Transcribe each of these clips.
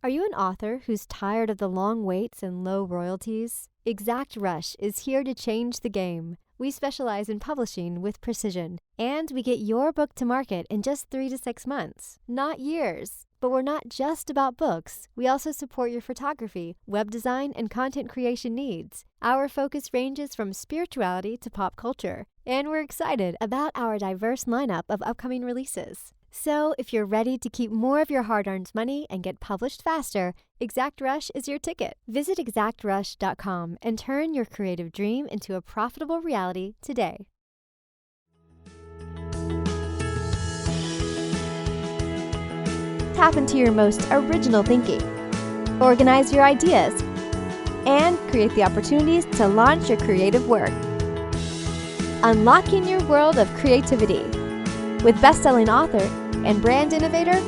Are you an author who's tired of the long waits and low royalties? Exact Rush is here to change the game. We specialize in publishing with precision, and we get your book to market in just 3 to 6 months, not years. But we're not just about books. We also support your photography, web design, and content creation needs. Our focus ranges from spirituality to pop culture, and we're excited about our diverse lineup of upcoming releases. So if you're ready to keep more of your hard-earned money and get published faster, Exact Rush is your ticket. Visit exactrush.com and turn your creative dream into a profitable reality today. Tap into your most original thinking, organize your ideas, and create the opportunities to launch your creative work. Unlocking your world of creativity with bestselling author and brand innovator,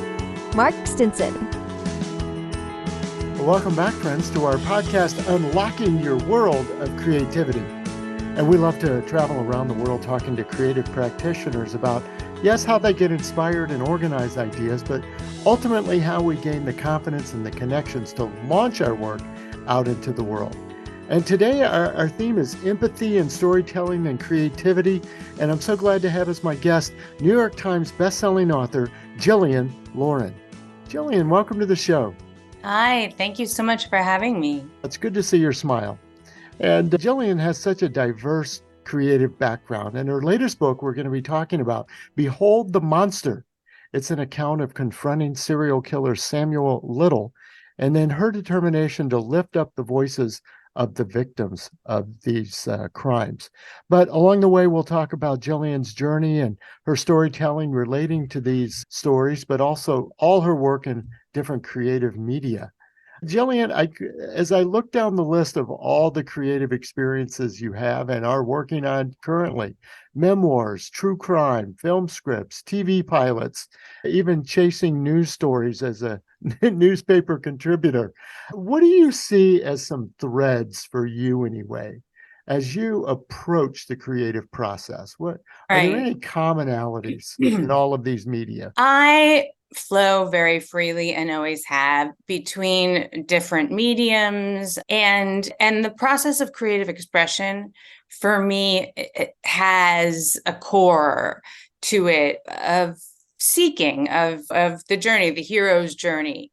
Mark Stinson. Well, welcome back, friends, to our podcast, Unlocking Your World of Creativity. And we love to travel around the world talking to creative practitioners about, yes, how they get inspired and organize ideas, but ultimately how we gain the confidence and the connections to launch our work out into the world. And today our theme is empathy and storytelling and creativity. And I'm so glad to have as my guest, New York Times bestselling author, Jillian Lauren. Jillian, welcome to the show. Hi, thank you so much for having me. It's good to see your smile. And Jillian has such a diverse creative background. And her latest book we're going to be talking about, Behold the Monster. It's an account of confronting serial killer Samuel Little, and then her determination to lift up the voices of the victims of these crimes. But along the way, we'll talk about Jillian's journey and her storytelling relating to these stories, but also all her work in different creative media. Jillian, as I look down the list of all the creative experiences you have and are working on currently, memoirs, true crime, film scripts, TV pilots, even chasing news stories as a newspaper contributor, what do you see as some threads for you anyway, as you approach the creative process? Are there any commonalities in all of these media? I flow very freely and always have between different mediums, and the process of creative expression for me, it has a core to it of seeking of the journey, the hero's journey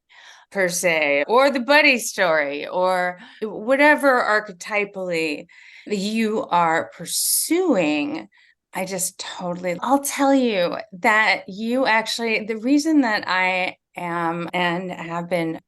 per se, or the buddy story, or whatever archetypally you are pursuing. I'll tell you that the reason that I am and have been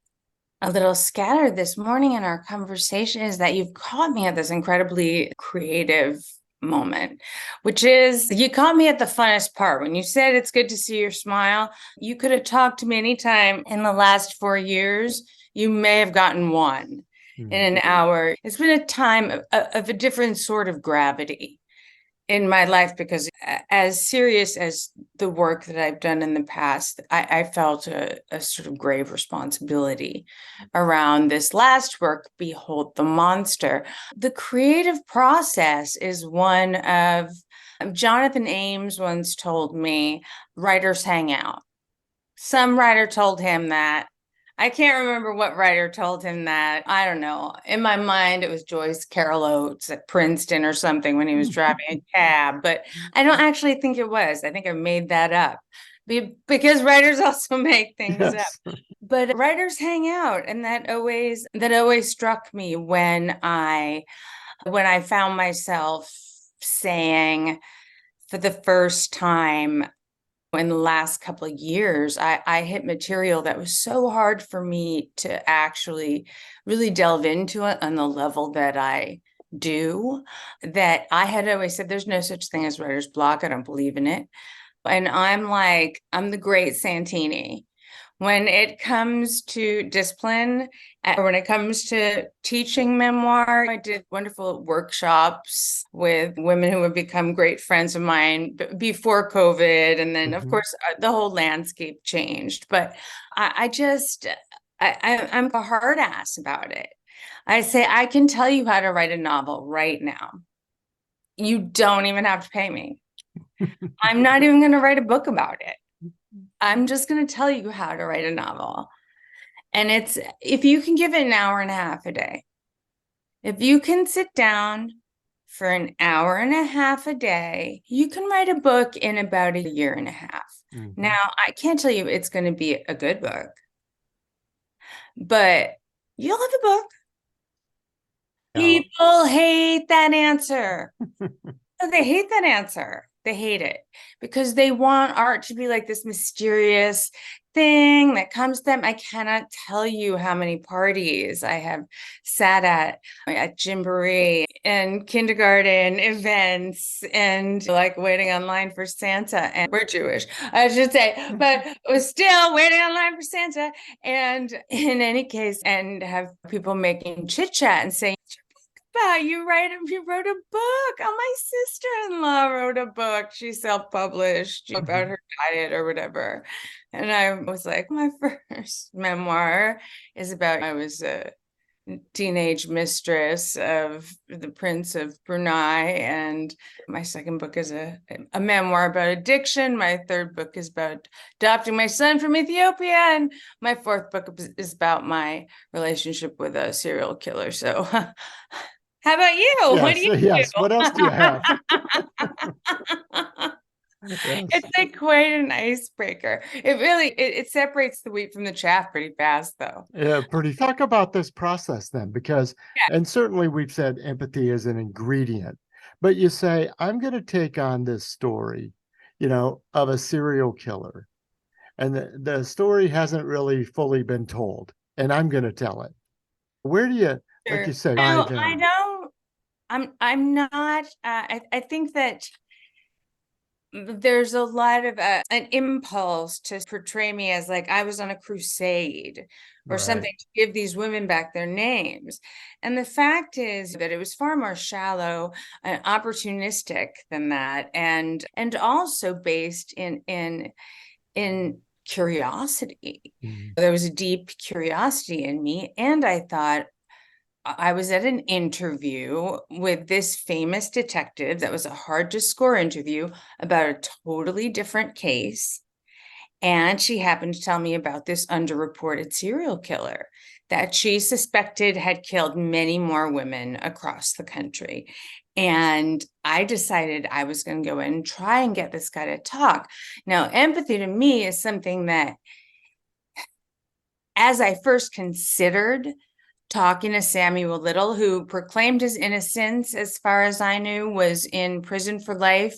a little scattered this morning in our conversation is that you've caught me at this incredibly creative moment, which is you caught me at the funnest part. When you said it's good to see your smile, you could have talked to me anytime in the last 4 years. You may have gotten one in an hour. It's been a time of a different sort of gravity in my life, because as serious as the work that I've done in the past, I felt a sort of grave responsibility around this last work, Behold the Monster. The creative process is one of, Jonathan Ames once told me, writers hang out. Some writer told him that. I can't remember what writer told him that. I don't know. In my mind, it was Joyce Carol Oates at Princeton or something when he was driving a cab, but I don't actually think it was. I think I made that up because writers also make things up. But writers hang out, and that always struck me when I found myself saying for the first time in the last couple of years, I hit material that was so hard for me to actually really delve into it on the level that I do, that I had always said, there's no such thing as writer's block. I don't believe in it. And I'm the great Santini. When it comes to discipline, or when it comes to teaching memoir, I did wonderful workshops with women who have become great friends of mine before COVID. And then, of course, the whole landscape changed. But I'm a hard ass about it. I say, I can tell you how to write a novel right now. You don't even have to pay me. I'm not even going to write a book about it. I'm just going to tell you how to write a novel. And it's, if you can give it an hour and a half a day, if you can sit down for an hour and a half a day, you can write a book in about a year and a half. Mm-hmm. Now, I can't tell you it's going to be a good book, but you'll have a book. Yeah. People hate that answer. They hate that answer. They hate it because they want art to be like this mysterious thing that comes to them. I cannot tell you how many parties I have sat at Gymboree and kindergarten events and like waiting online for Santa. And we're Jewish, I should say, but was still waiting online for Santa. And in any case, and have people making chit chat and saying, you wrote a book. Oh, my sister-in-law wrote a book. She self-published about her diet or whatever. And I was like, my first memoir is about, I was a teenage mistress of the Prince of Brunei. And my second book is a memoir about addiction. My third book is about adopting my son from Ethiopia. And my fourth book is about my relationship with a serial killer. So how about you? Yes, what do you yes. do? What else do you have? Yes. It's like quite an icebreaker. It separates the wheat from the chaff pretty fast, though. Yeah, pretty. Talk about this process then, because, and certainly we've said empathy is an ingredient, but you say, I'm going to take on this story, of a serial killer, and the story hasn't really fully been told, and I'm going to tell it. Where do you, like you say, No, dive in? I don't. I'm not. I think that there's a lot of an impulse to portray me as like I was on a crusade or Right. something to give these women back their names. And the fact is that it was far more shallow and opportunistic than that, and also based in curiosity. Mhm. There was a deep curiosity in me, and I thought, I was at an interview with this famous detective that was a hard to score interview about a totally different case. And she happened to tell me about this underreported serial killer that she suspected had killed many more women across the country. And I decided I was going to go in and try and get this guy to talk. Now, empathy to me is something that, as I first considered talking to Samuel Little, who proclaimed his innocence, as far as I knew, was in prison for life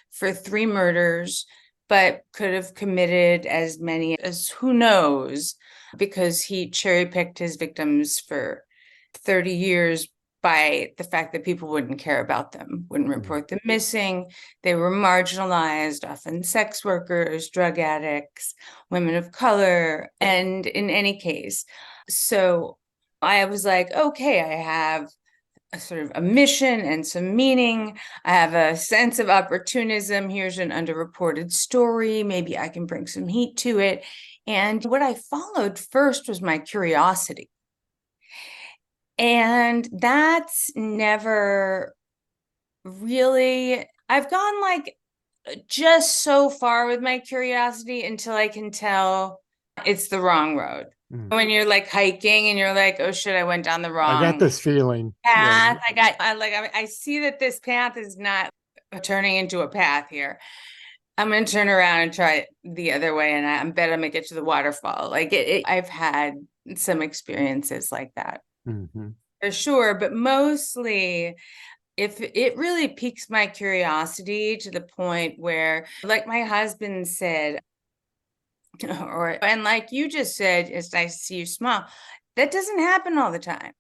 for 3 murders, but could have committed as many as who knows, because he cherry-picked his victims for 30 years by the fact that people wouldn't care about them, wouldn't report them missing. They were marginalized, often sex workers, drug addicts, women of color, and in any case. So I was like, okay, I have a sort of a mission and some meaning. I have a sense of opportunism. Here's an underreported story. Maybe I can bring some heat to it. And what I followed first was my curiosity. And that's never really, I've gone like just so far with my curiosity until I can tell it's the wrong road. When you're like hiking and you're like, oh shit, I went down the wrong I got this feeling. path. I see that this path is not turning into a path here. I'm going to turn around and try it the other way. And I bet I'm going to get to the waterfall. Like I've had some experiences like that. Mm-hmm. For sure. But mostly, if it really piques my curiosity to the point where, like my husband said, and like you just said, it's nice to see you smile. That doesn't happen all the time.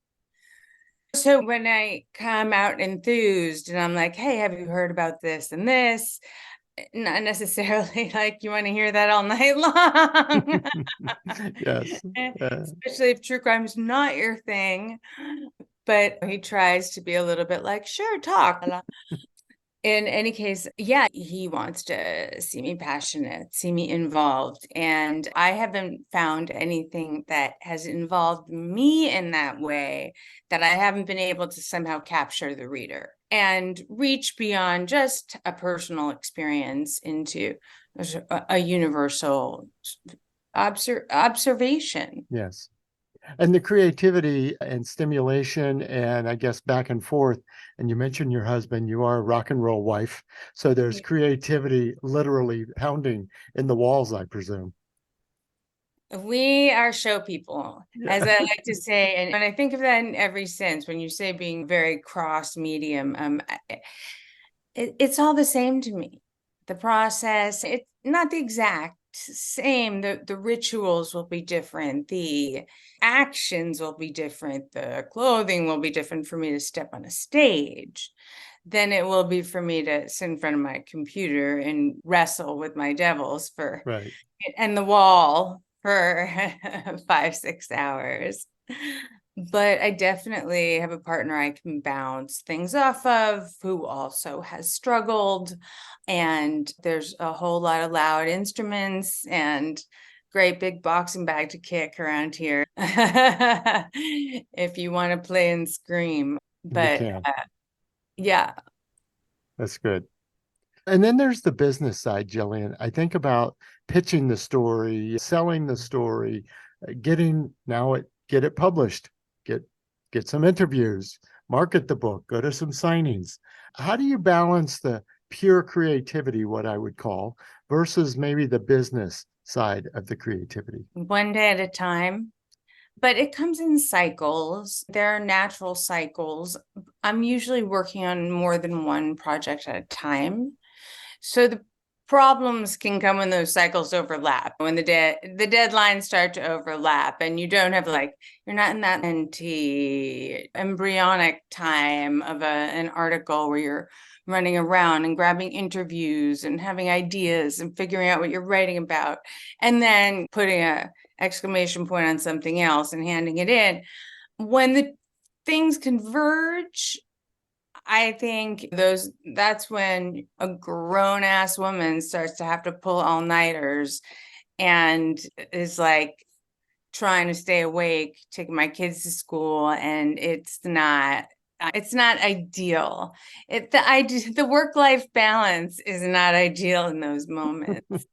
So when I come out enthused and I'm like, hey, have you heard about this and this? Not necessarily like you want to hear that all night long. Yes. Especially if true crime is not your thing. But he tries to be a little bit like, sure, talk. In any case, yeah, he wants to see me passionate, see me involved. And I haven't found anything that has involved me in that way that I haven't been able to somehow capture the reader and reach beyond just a personal experience into a universal observation. Yes. And the creativity and stimulation and I guess back and forth. And you mentioned your husband, you are a rock and roll wife. So there's creativity literally pounding in the walls, I presume. We are show people, as Yeah. I like to say. And when I think of that in every sense, when you say being very cross medium, it's all the same to me. The process, it's not the exact same. The rituals will be different. The actions will be different. The clothing will be different for me to step on a stage than it will be for me to sit in front of my computer and wrestle with my devils for Right. and the wall for 5, 6 hours. But I definitely have a partner I can bounce things off of who also has struggled. And there's a whole lot of loud instruments and great big boxing bag to kick around here if you want to play and scream. You But can. yeah, That's good. And then there's the business side, Jillian. I think about pitching the story, selling the story, get it published, get get some interviews, market the book, go to some signings. How do you balance the pure creativity, what I would call, versus maybe the business side of the creativity? one day at a time. But it comes in cycles. There are natural cycles. I'm usually working on more than one project at a time. So the problems can come when those cycles overlap, when the deadlines start to overlap, and you don't have you're not in that embryonic time of an article where you're running around and grabbing interviews and having ideas and figuring out what you're writing about, and then putting a exclamation point on something else and handing it in. When the things converge, I think that's when a grown ass woman starts to have to pull all-nighters and is trying to stay awake, taking my kids to school, and it's not ideal. The work-life balance is not ideal in those moments.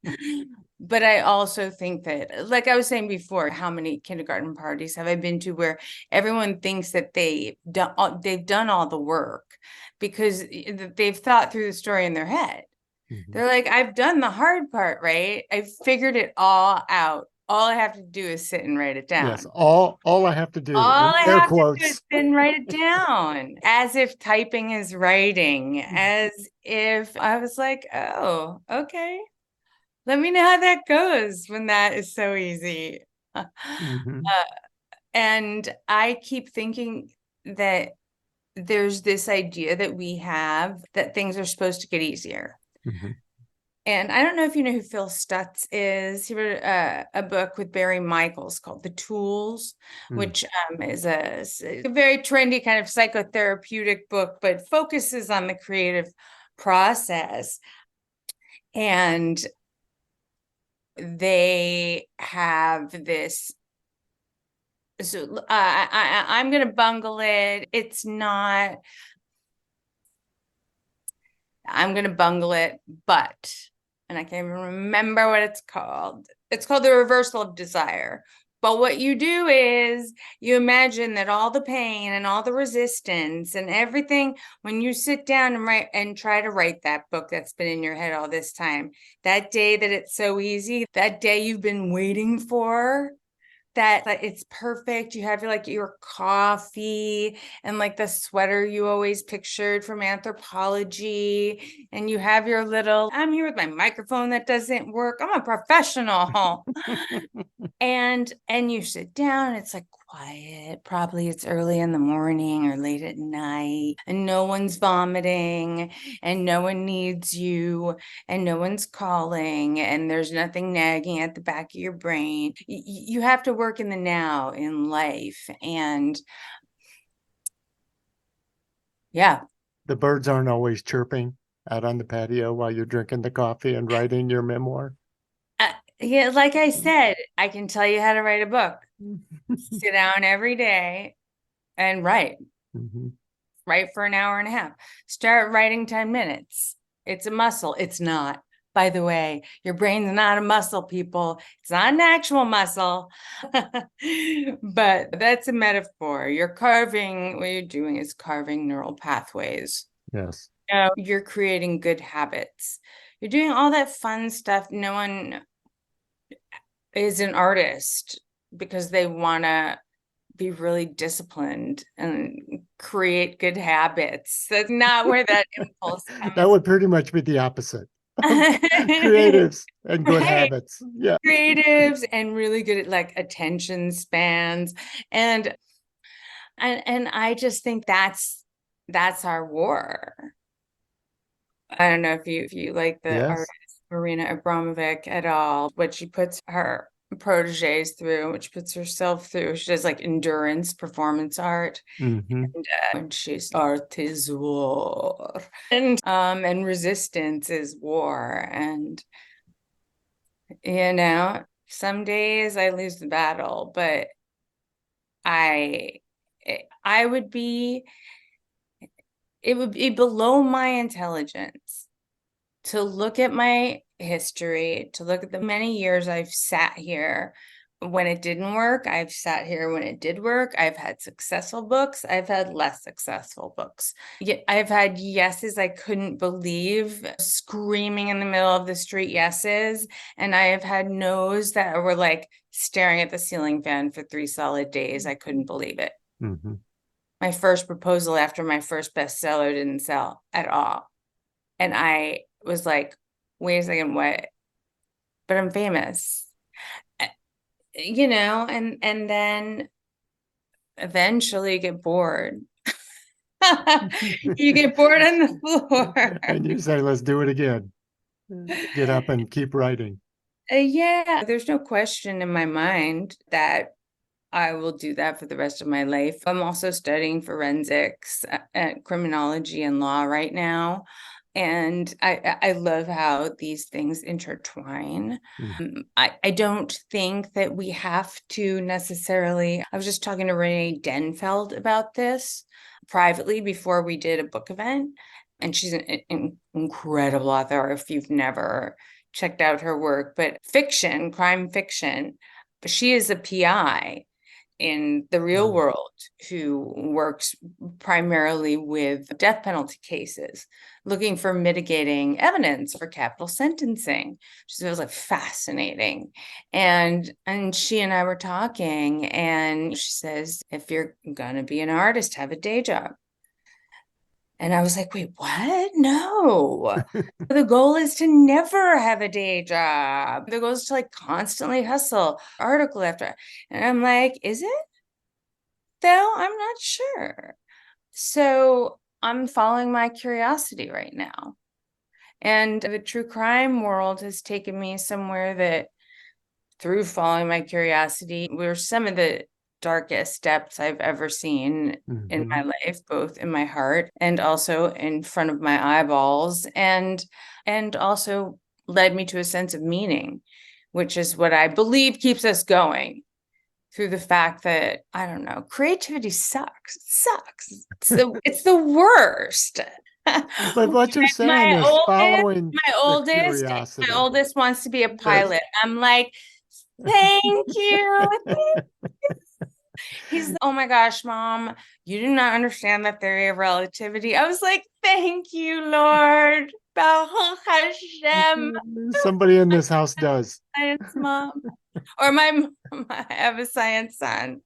But I also think that, like I was saying before, how many kindergarten parties have I been to where everyone thinks that they've done all the work because they've thought through the story in their head. Mhm. They're like, I've done the hard part, right? I've figured it all out. All I have to do is sit and write it Yes, down. all I have to do, All in I air have to do is quotes. sit and write it down, as if typing is writing, as if I was like, oh, okay. Let me know how that goes when that is so easy. Mhm. And I keep thinking that there's this idea that we have that things are supposed to get easier. Mhm. And I don't know if you know who Phil Stutz is. He wrote a book with Barry Michaels called The Tools, Mm. which is a very trendy kind of psychotherapeutic book, but focuses on the creative process. And they have this. So I'm going to bungle it. It's not. I'm going to bungle it, but, and I can't even remember what it's called. It's called The Reversal of Desire. But what you do is you imagine that all the pain and all the resistance and everything, when you sit down and write and try to write that book that's been in your head all this time, that day that it's so easy, that day you've been waiting for, that it's perfect. You have your coffee and the sweater you always pictured from anthropology, and you have your little, I'm here with my microphone that doesn't work. I'm a professional. and you sit down, it's quiet. Probably it's early in the morning or late at night, and no one's vomiting, and no one needs you, and no one's calling, and there's nothing nagging at the back of your brain. You have to work in the now in life. And yeah. The birds aren't always chirping out on the patio while you're drinking the coffee and writing your memoir. Yeah, like I said, I can tell you how to write a book. Sit down every day and write. Mhm. Write for an hour and a half. Start writing 10 minutes. It's a muscle. It's not. By the way, your brain's not a muscle, people. It's not an actual muscle, but that's a metaphor. What you're doing is carving neural pathways. Yes. You're creating good habits. You're doing all that fun stuff. No one is an artist because they want to be really disciplined and create good habits. That's not where that impulse comes. That would pretty much be the opposite. Creatives and good habits. Yeah. Creatives and really good at like attention spans. And I just think that's our war. I don't know if you like the artist Marina Abramovic at all, what she puts her proteges through, which puts herself through. She does like endurance performance art. Mm-hmm. And she's art is war. And resistance is war. And some days I lose the battle, but it would be below my intelligence to look at my history, to look at the many years I've sat here when it didn't work. I've sat here when it did work. I've had successful books. I've had less successful books. I've had yeses I couldn't believe, screaming in the middle of the street yeses. And I have had no's that were like staring at the ceiling fan for 3 solid days. I couldn't believe it. Mm-hmm. My first proposal after my first bestseller didn't sell at all. And I was like, wait a second, what? But I'm famous. And then eventually you get bored. You get bored on the floor. And you say, let's do it again. Get up and keep writing. Yeah, there's no question in my mind that I will do that for the rest of my life. I'm also studying forensics, criminology and law right now. And I love how these things intertwine. Mm-hmm. I don't think that we have to necessarily. I was just talking to Renee Denfeld about this privately before we did a book event. And she's an incredible author if you've never checked out her work, but fiction, crime fiction. But she is a PI in the real world who works primarily with death penalty cases, looking for mitigating evidence for capital sentencing. She was like fascinating. And she and I were talking, and she says, if you're gonna be an artist, have a day job. And I was like, wait, what? No. The goal is to never have a day job. The goal is to like constantly hustle article after. And I'm like, is it? Though I'm not sure. So I'm following my curiosity right now. And the true crime world has taken me somewhere that through following my curiosity were some of the darkest depths I've ever seen in my life, both in my heart and also in front of my eyeballs, and also led me to a sense of meaning, which is what I believe keeps us going through the fact that, I don't know, creativity sucks. It sucks. It's the worst. But what you're saying is following my oldest wants to be a pilot. I'm like, thank you. He's, oh my gosh, Mom, you do not understand the theory of relativity. I was like, thank you, Lord. Baruch Hashem. Somebody in this house does. Science mom. Or I have a science son.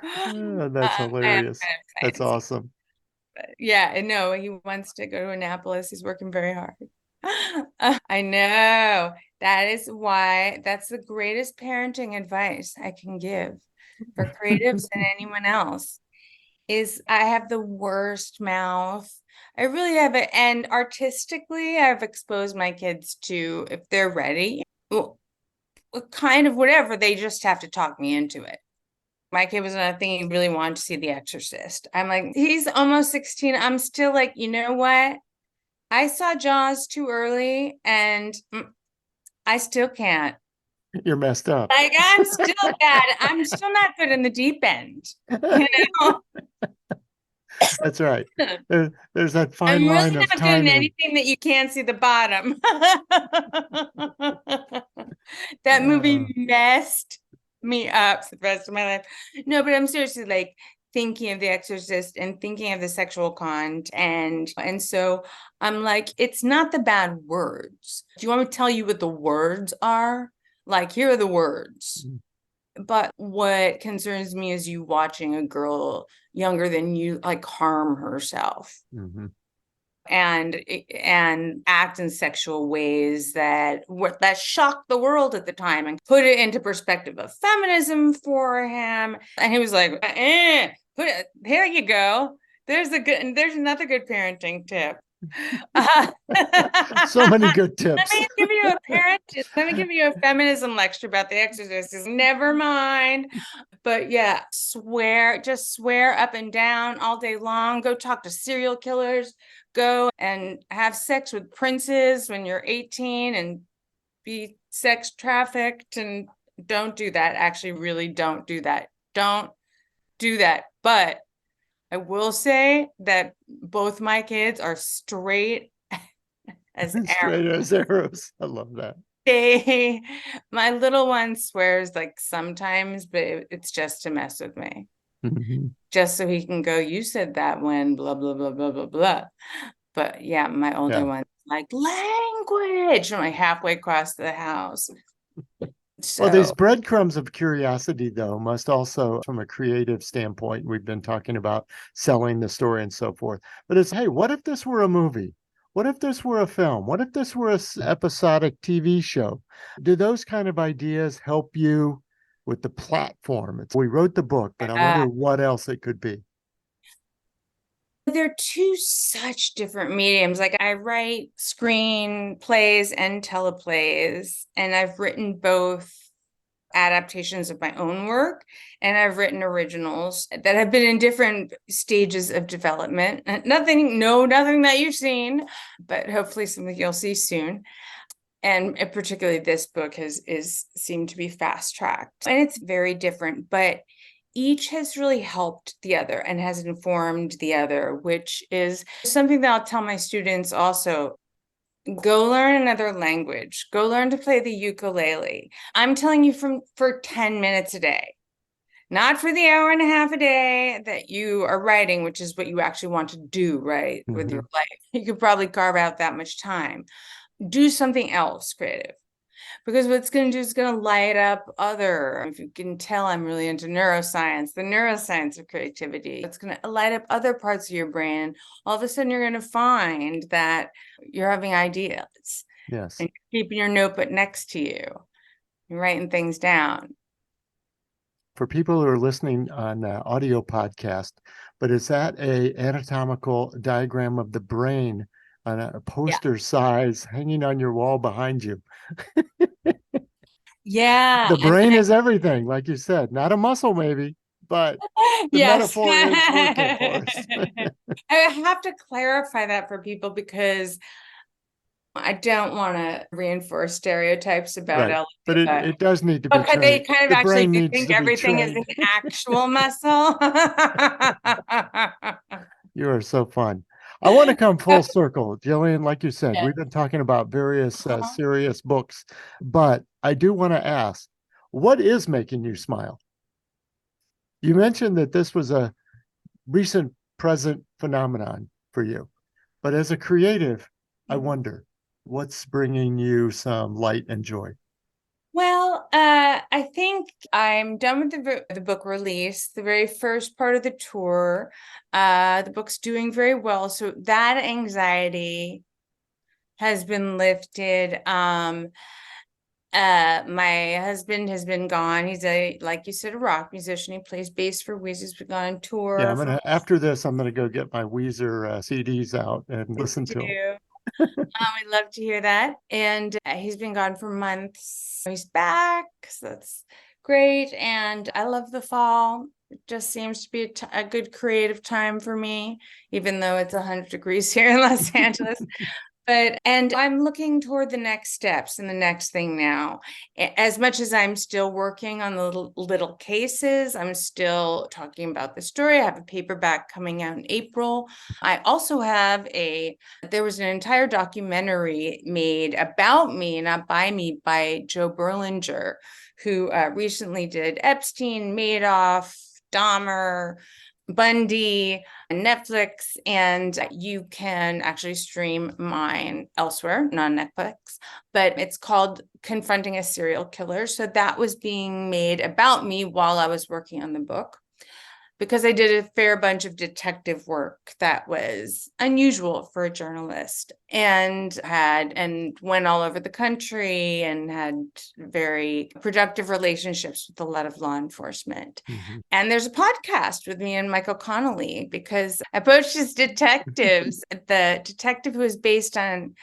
That's hilarious. That's awesome. Yeah, no, he wants to go to Annapolis. He's working very hard. I know. That's the greatest parenting advice I can give for creatives and anyone else is I have the worst mouth. I really have it. And artistically, I've exposed my kids to, if they're ready, kind of whatever, they just have to talk me into it. My kid was not thinking he really wanted to see The Exorcist. I'm like, he's almost 16. I'm still like, you know what? I saw Jaws too early and I still can't. You're messed up. Like, I'm still bad. I'm still not good in the deep end. You know? That's right. There's that fine I'm line really of not doing timing. anything that you can't see the bottom. That movie messed me up for the rest of my life. No, but I'm seriously like thinking of The Exorcist and thinking of the sexual content. And so I'm like, it's not the bad words. Do you want me to tell you what the words are? Like, here are the words. But what concerns me is you watching a girl younger than you like harm herself. Mm-hmm. And act in sexual ways that shocked the world at the time, and put it into perspective of feminism for him. And he was like, here you go. There's another good parenting tip. So many good tips. Let me give you a feminism lecture about The Exorcist. Never mind. But yeah, just swear up and down all day long. Go talk to serial killers. Go and have sex with princes when you're 18 and be sex trafficked. And don't do that. Actually, really don't do that. Don't do that. But I will say that both my kids are straight as Straight as arrows. I love that. My little one swears like sometimes, but it's just to mess with me. Mm-hmm. Just so he can go, you said that when blah, blah, blah, blah, blah, blah. But yeah, my older one's like, language. I'm like halfway across the house. Well, these breadcrumbs of curiosity, though, must also, from a creative standpoint, we've been talking about selling the story and so forth. But it's, hey, what if this were a movie? What if this were a film? What if this were an episodic TV show? Do those kind of ideas help you with the platform? We wrote the book, but I wonder what else it could be. They're two such different mediums. Like I write screenplays and teleplays, and I've written both adaptations of my own work, and I've written originals that have been in different stages of development. Nothing that you've seen, but hopefully something you'll see soon. And particularly this book is seemed to be fast tracked, and it's very different, but each has really helped the other and has informed the other, which is something that I'll tell my students also. Go learn another language. Go learn to play the ukulele. I'm telling you for 10 minutes a day, not for the hour and a half a day that you are writing, which is what you actually want to do, right? Mm-hmm. With your life. You could probably carve out that much time. Do something else creative. Because what it's going to do is going to light up if you can tell, I'm really into neuroscience, the neuroscience of creativity. It's going to light up other parts of your brain. All of a sudden, you're going to find that you're having ideas. Yes. And you're keeping your notebook next to you. You're writing things down. For people who are listening on audio podcast, but is that a anatomical diagram of the brain on a poster size hanging on your wall behind you? Yeah. The brain is everything, like you said, not a muscle maybe, but the metaphor is working for us. I have to clarify that for people because I don't want to reinforce stereotypes about LA. But it does need to be trained. They kind of actually do think everything is an actual muscle. You are so fun. I want to come full circle, Jillian. Like you said, we've been talking about various serious books, but I do want to ask, what is making you smile? You mentioned that this was a recent present phenomenon for you, but as a creative, I wonder what's bringing you some light and joy. Well, I think I'm done with the book release, the very first part of the tour. The book's doing very well. So that anxiety has been lifted. My husband has been gone. He's like you said, a rock musician. He plays bass for Weezer. He's been on tour. Yeah, after this, I'm gonna go get my Weezer CDs out and listen to them. We'd love to hear that. And he's been gone for months. He's back, so that's great. And I love the fall. It just seems to be a good creative time for me, even though it's 100 degrees here in Los Angeles. And I'm looking toward the next steps and the next thing now. As much as I'm still working on the little cases, I'm still talking about the story. I have a paperback coming out in April. I also have there was an entire documentary made about me, not by me, by Joe Berlinger, who recently did Epstein, Madoff, Dahmer, Bundy, Netflix, and you can actually stream mine elsewhere, not Netflix, but it's called Confronting a Serial Killer. So that was being made about me while I was working on the book, because I did a fair bunch of detective work that was unusual for a journalist, and went all over the country and had very productive relationships with a lot of law enforcement. Mm-hmm. And there's a podcast with me and Michael Connolly, because I poached his detectives. The detective who was based on,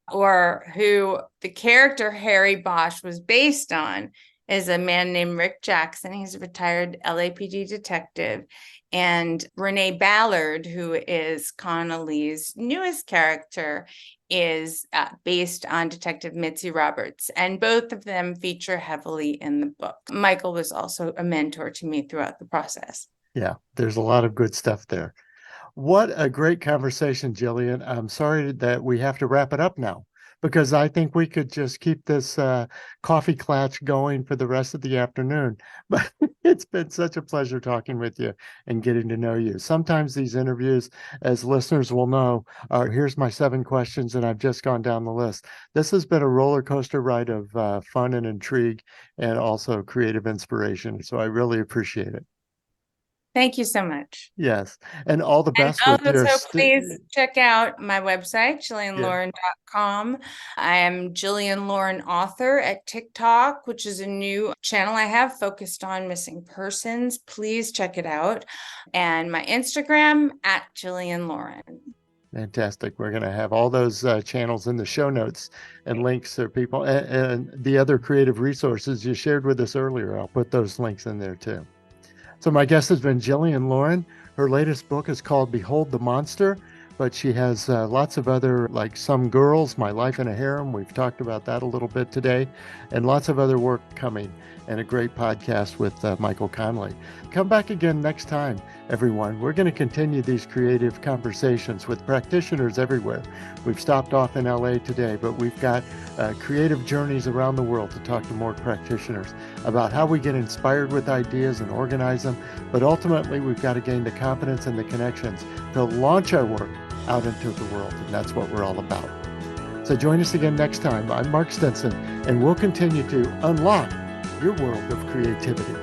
or who the character Harry Bosch was based on, is a man named Rick Jackson. He's a retired LAPD detective. And Renee Ballard, who is Connolly's newest character, is based on Detective Mitzi Roberts. And both of them feature heavily in the book. Michael was also a mentor to me throughout the process. Yeah, there's a lot of good stuff there. What a great conversation, Jillian. I'm sorry that we have to wrap it up now, because I think we could just keep this coffee clatch going for the rest of the afternoon. But it's been such a pleasure talking with you and getting to know you. Sometimes these interviews, as listeners will know, are here's my 7 questions, and I've just gone down the list. This has been a roller coaster ride of fun and intrigue, and also creative inspiration. So I really appreciate it. Thank you so much. Yes. And all the And best with your please check out my website, JillianLauren.com. I am Jillian Lauren Author at TikTok, which is a new channel I have focused on missing persons. Please check it out. And my Instagram at Jillian Lauren. Fantastic. We're going to have all those channels in the show notes and links so people and the other creative resources you shared with us earlier. I'll put those links in there too. So my guest has been Jillian Lauren. Her latest book is called Behold the Monster, but she has lots of other, like Some Girls, My Life in a Harem. We've talked about that a little bit today, and lots of other work coming, and a great podcast with Michael Connolly. Come back again next time, everyone. We're going to continue these creative conversations with practitioners everywhere. We've stopped off in LA today, but we've got creative journeys around the world to talk to more practitioners about how we get inspired with ideas and organize them. But ultimately, we've got to gain the confidence and the connections to launch our work out into the world. And that's what we're all about. So join us again next time. I'm Mark Stinson, and we'll continue to unlock your world of creativity.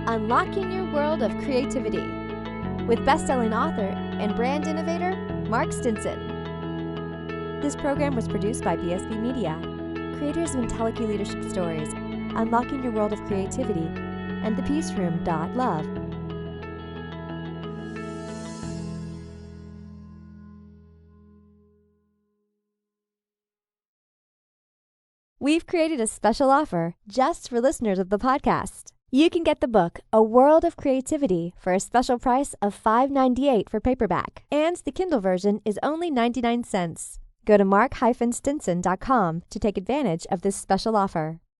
Unlocking your world of creativity with bestselling author and brand innovator, Mark Stinson. This program was produced by BSB Media, creators of IntelliKey Leadership Stories, Unlocking Your World of Creativity, and thepeaceroom.love. We've created a special offer just for listeners of the podcast. You can get the book, A World of Creativity, for a special price of $5.98 for paperback, and the Kindle version is only 99 cents. Go to mark-stinson.com to take advantage of this special offer.